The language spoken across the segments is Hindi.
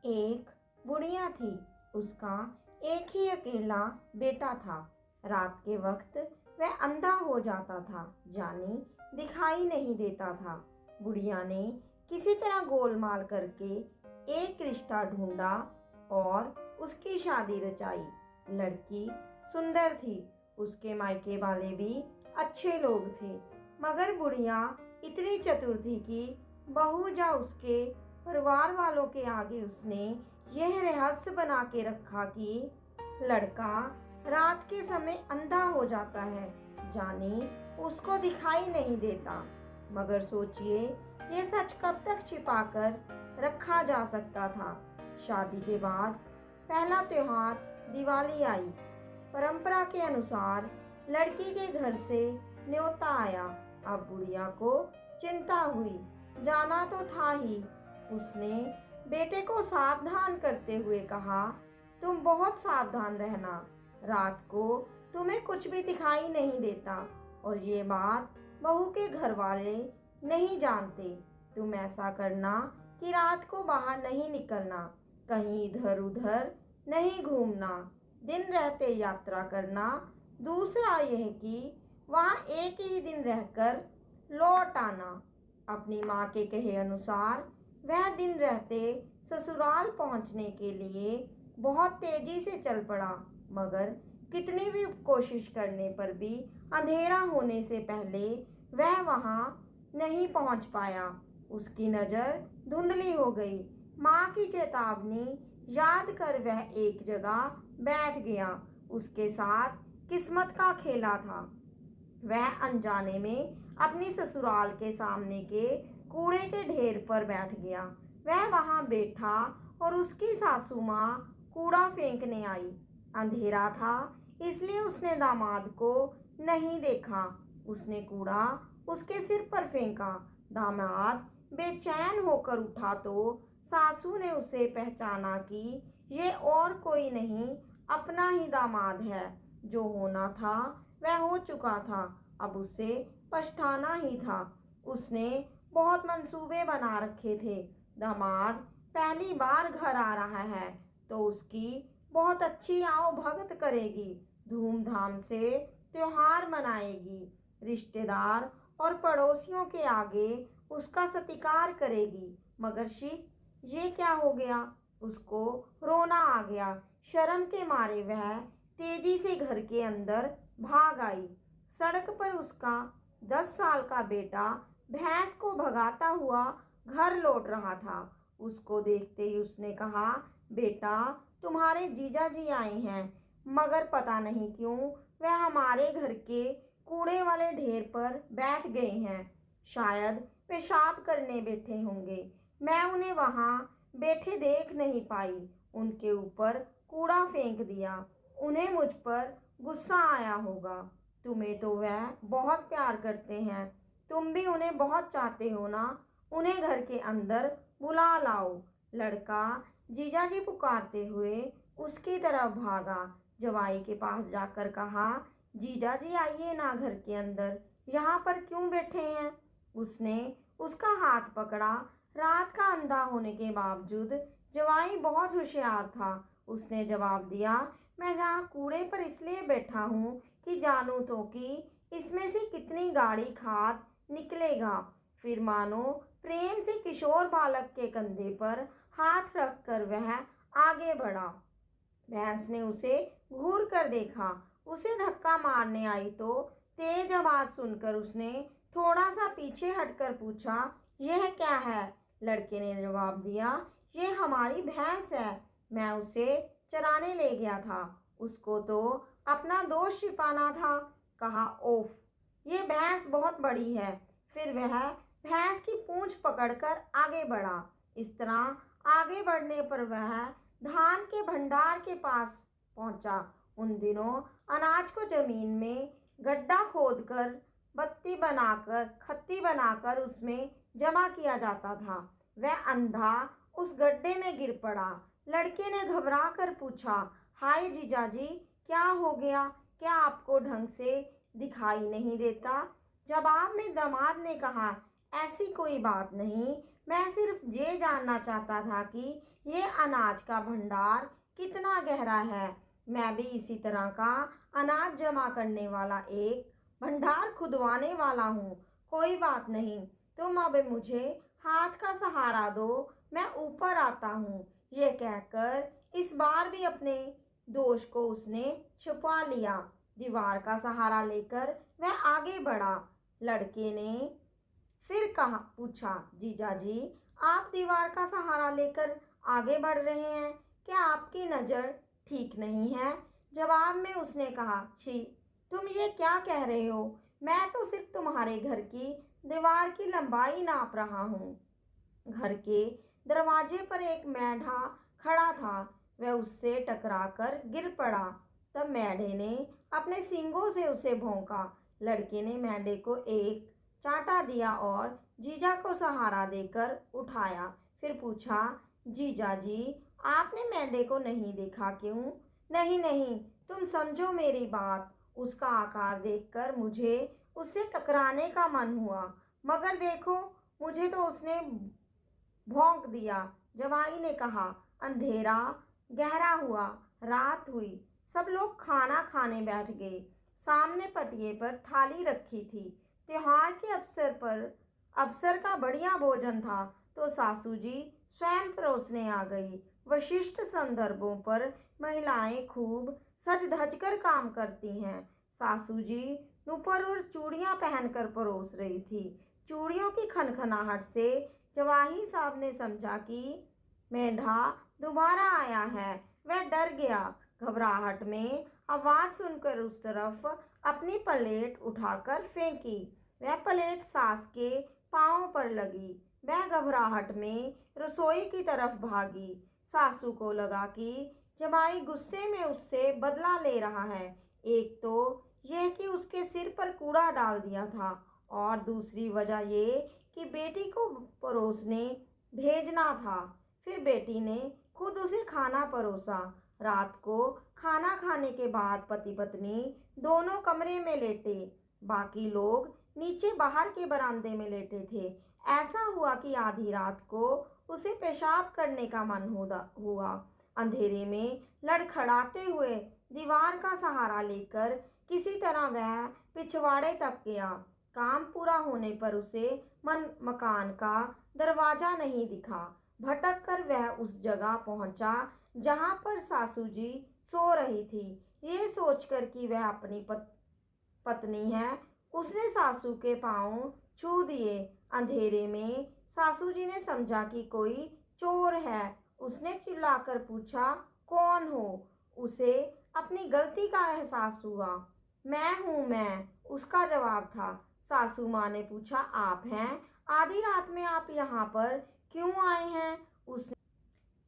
एक बुढ़िया थी। उसका एक ही अकेला बेटा था। रात के वक्त वह अंधा हो जाता था, जाने दिखाई नहीं देता था। बुढ़िया ने किसी तरह गोलमाल करके एक रिश्ता ढूंढा और उसकी शादी रचाई। लड़की सुंदर थी, उसके मायके वाले भी अच्छे लोग थे, मगर बुढ़िया इतनी चतुर थी कि बहू जा उसके परिवार वालों के आगे उसने यह रहस्य बना के रखा कि लड़का रात के समय अंधा हो जाता है, जाने उसको दिखाई नहीं देता। मगर सोचिए, ये सच कब तक छिपाकर रखा जा सकता था। शादी के बाद पहला त्योहार दिवाली आई। परंपरा के अनुसार लड़की के घर से न्योता आया। अब बुढ़िया को चिंता हुई, जाना तो था ही। उसने बेटे को सावधान करते हुए कहा, तुम बहुत सावधान रहना, रात को तुम्हें कुछ भी दिखाई नहीं देता और ये बात बहू के घर वाले नहीं जानते। तुम ऐसा करना कि रात को बाहर नहीं निकलना, कहीं इधर उधर नहीं घूमना, दिन रहते यात्रा करना। दूसरा यह कि वहाँ एक ही दिन रहकर लौट आना। अपनी माँ के कहे अनुसार वह दिन रहते ससुराल पहुँचने के लिए बहुत तेजी से चल पड़ा, मगर कितनी भी कोशिश करने पर भी अंधेरा होने से पहले वह वहाँ नहीं पहुँच पाया। उसकी नज़र धुंधली हो गई। माँ की चेतावनी याद कर वह एक जगह बैठ गया। उसके साथ किस्मत का खेला था। वह अनजाने में अपनी ससुराल के सामने के कूड़े के ढेर पर बैठ गया। वह वहां बैठा और उसकी सासू माँ कूड़ा फेंकने आई। अंधेरा था, इसलिए उसने दामाद को नहीं देखा। उसने कूड़ा उसके सिर पर फेंका। दामाद बेचैन होकर उठा तो सासू ने उसे पहचाना कि ये और कोई नहीं, अपना ही दामाद है। जो होना था वह हो चुका था, अब उसे पछताना ही था। उसने बहुत मंसूबे बना रखे थे। दामाद पहली बार घर आ रहा है तो उसकी बहुत अच्छी आओ भगत करेगी, धूमधाम से त्योहार मनाएगी, रिश्तेदार और पड़ोसियों के आगे उसका सत्कार करेगी। मगर शी, ये क्या हो गया? उसको रोना आ गया। शर्म के मारे वह तेजी से घर के अंदर भाग आई। सड़क पर उसका 10 साल का बेटा भैंस को भगाता हुआ घर लौट रहा था। उसको देखते ही उसने कहा, बेटा, तुम्हारे जीजा जी आए हैं। मगर पता नहीं क्यों वह हमारे घर के कूड़े वाले ढेर पर बैठ गए हैं। शायद पेशाब करने बैठे होंगे। मैं उन्हें वहां बैठे देख नहीं पाई, उनके ऊपर कूड़ा फेंक दिया। उन्हें मुझ पर गुस्सा आया होगा। तुम्हें तो वह बहुत प्यार करते हैं, तुम भी उन्हें बहुत चाहते हो ना। उन्हें घर के अंदर बुला लाओ। लड़का जीजाजी पुकारते हुए उसकी तरफ भागा। जवाई के पास जाकर कहा, जीजाजी आइए ना घर के अंदर, यहाँ पर क्यों बैठे हैं? उसने उसका हाथ पकड़ा। रात का अंधा होने के बावजूद जवाई बहुत होशियार था। उसने जवाब दिया, मैं जहाँ कूड़े पर इसलिए बैठा हूँ कि जानूं तो कि इसमें से कितनी गाढ़ी खाद निकलेगा। फिर मानो प्रेम से किशोर बालक के कंधे पर हाथ रखकर वह आगे बढ़ा। भैंस ने उसे घूर कर देखा। उसे धक्का मारने आई तो तेज आवाज सुनकर उसने थोड़ा सा पीछे हटकर पूछा, यह क्या है? लड़के ने जवाब दिया, ये हमारी भैंस है, मैं उसे चराने ले गया था। उसको तो अपना दोष छिपाना था। कहा, ओफ, ये भैंस बहुत बड़ी है। फिर वह भैंस की पूंछ पकड़कर आगे बढ़ा। इस तरह आगे बढ़ने पर वह धान के भंडार के पास पहुंचा। उन दिनों अनाज को जमीन में गड्ढा खोदकर खत्ती बनाकर उसमें जमा किया जाता था। वह अंधा उस गड्ढे में गिर पड़ा। लड़के ने घबरा कर पूछा, हाय जीजाजी, क्या हो गया? क्या आपको ढंग से दिखाई नहीं देता? जवाब में दामाद ने कहा, ऐसी कोई बात नहीं, मैं सिर्फ ये जानना चाहता था कि ये अनाज का भंडार कितना गहरा है। मैं भी इसी तरह का अनाज जमा करने वाला एक भंडार खुदवाने वाला हूँ। कोई बात नहीं, तुम अब मुझे हाथ का सहारा दो, मैं ऊपर आता हूँ। ये कहकर इस बार भी अपने दोष को उसने छुपा लिया। दीवार का सहारा लेकर वह आगे बढ़ा। लड़के ने फिर कहा पूछा, जीजा जी, आप दीवार का सहारा लेकर आगे बढ़ रहे हैं, क्या आपकी नज़र ठीक नहीं है? जवाब में उसने कहा, छी, तुम ये क्या कह रहे हो? मैं तो सिर्फ तुम्हारे घर की दीवार की लंबाई नाप रहा हूँ। घर के दरवाजे पर एक मेंढा खड़ा था। वह उससे टकराकर गिर पड़ा। तब मेंढे ने अपने सींगों से उसे भौंका। लड़के ने मेंढे को एक चांटा दिया और जीजा को सहारा देकर उठाया। फिर पूछा, जीजा जी, आपने मेंढे को नहीं देखा क्यों? नहीं नहीं, तुम समझो मेरी बात। उसका आकार देखकर मुझे उससे टकराने का मन हुआ, मगर देखो, मुझे तो उसने भौंक दिया। जवाई ने कहा। अंधेरा गहरा हुआ, रात हुई। सब लोग खाना खाने बैठ गए। सामने पटिए पर थाली रखी थी। त्योहार के अवसर का बढ़िया भोजन था, तो सासू जी स्वयं परोसने आ गई। विशिष्ट संदर्भों पर महिलाएं खूब सज धज कर काम करती हैं। सासू जी नुपुर और चूड़ियां पहनकर परोस रही थी। चूड़ियों की खनखनाहट से जवाही साहब ने समझा कि मेंढा दोबारा आया है। वह डर गया। घबराहट में आवाज सुनकर उस तरफ अपनी प्लेट उठाकर फेंकी। वह प्लेट सास के पांव पर लगी। वह घबराहट में रसोई की तरफ भागी। सासू को लगा कि जमाई गुस्से में उससे बदला ले रहा है। एक तो यह कि उसके सिर पर कूड़ा डाल दिया था, और दूसरी वजह ये कि बेटी को परोसने भेजना था। फिर बेटी ने खुद उसे खाना परोसा। रात को खाना खाने के बाद पति पत्नी दोनों कमरे में लेटे। बाकी लोग नीचे बाहर के बरामदे में लेटे थे। ऐसा हुआ कि आधी रात को उसे पेशाब करने का मन हुआ। अंधेरे में लड़खड़ाते हुए दीवार का सहारा लेकर किसी तरह वह पिछवाड़े तक गया। काम पूरा होने पर उसे मकान का दरवाजा नहीं दिखा। भटक कर वह उस जगह पहुंचा जहां पर सासू जी सो रही थी। ये सोचकर कि वह अपनी पत्नी है, उसने सासू के पांव छू दिए। अंधेरे में सासू जी ने समझा कि कोई चोर है। उसने चिल्लाकर पूछा, कौन हो? उसे अपनी गलती का एहसास हुआ। मैं हूँ, मैं, उसका जवाब था। सासू माँ ने पूछा, आप हैं? आधी रात में आप यहाँ पर क्यों आए हैं?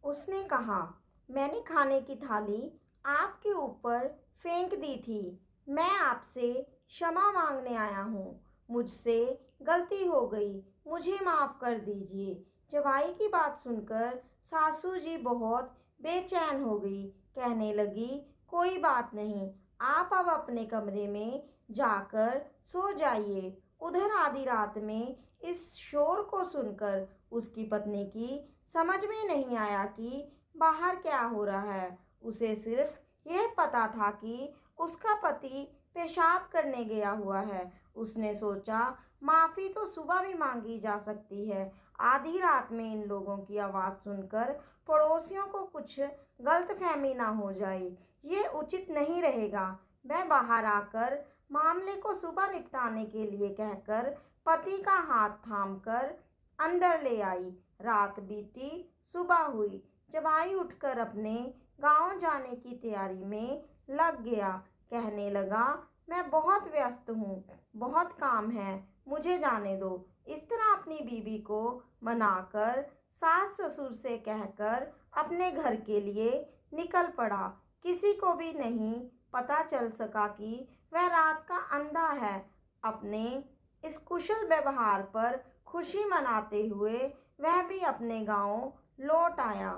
उसने कहा, मैंने खाने की थाली आपके ऊपर फेंक दी थी। मैं आपसे क्षमा मांगने आया हूँ। मुझसे गलती हो गई, मुझे माफ़ कर दीजिए। जवाई की बात सुनकर सासू जी बहुत बेचैन हो गई। कहने लगी, कोई बात नहीं, आप अब अपने कमरे में जाकर सो जाइए। उधर आधी रात में इस शोर को सुनकर उसकी पत्नी की समझ में नहीं आया कि बाहर क्या हो रहा है। उसे सिर्फ यह पता था कि उसका पति पेशाब करने गया हुआ है। उसने सोचा, माफ़ी तो सुबह भी मांगी जा सकती है। आधी रात में इन लोगों की आवाज़ सुनकर पड़ोसियों को कुछ गलतफहमी ना हो जाए, ये उचित नहीं रहेगा। वह बाहर आकर मामले को सुबह निपटाने के लिए कहकर पति का हाथ थामकर अंदर ले आई। रात बीती, सुबह हुई। जवाई उठकर अपने गांव जाने की तैयारी में लग गया। कहने लगा, मैं बहुत व्यस्त हूँ, बहुत काम है, मुझे जाने दो। इस तरह अपनी बीवी को मनाकर सास ससुर से कहकर अपने घर के लिए निकल पड़ा। किसी को भी नहीं पता चल सका कि वह रात का अंधा है। अपने इस कुशल व्यवहार पर खुशी मनाते हुए वह भी अपने गांव लौट आया।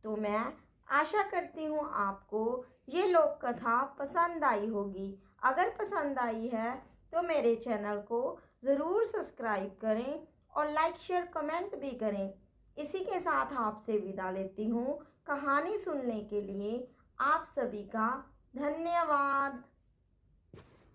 तो मैं आशा करती हूँ आपको ये लोक कथा पसंद आई होगी। अगर पसंद आई है तो मेरे चैनल को ज़रूर सब्सक्राइब करें और लाइक शेयर कमेंट भी करें। इसी के साथ आपसे विदा लेती हूँ। कहानी सुनने के लिए आप सभी का धन्यवाद।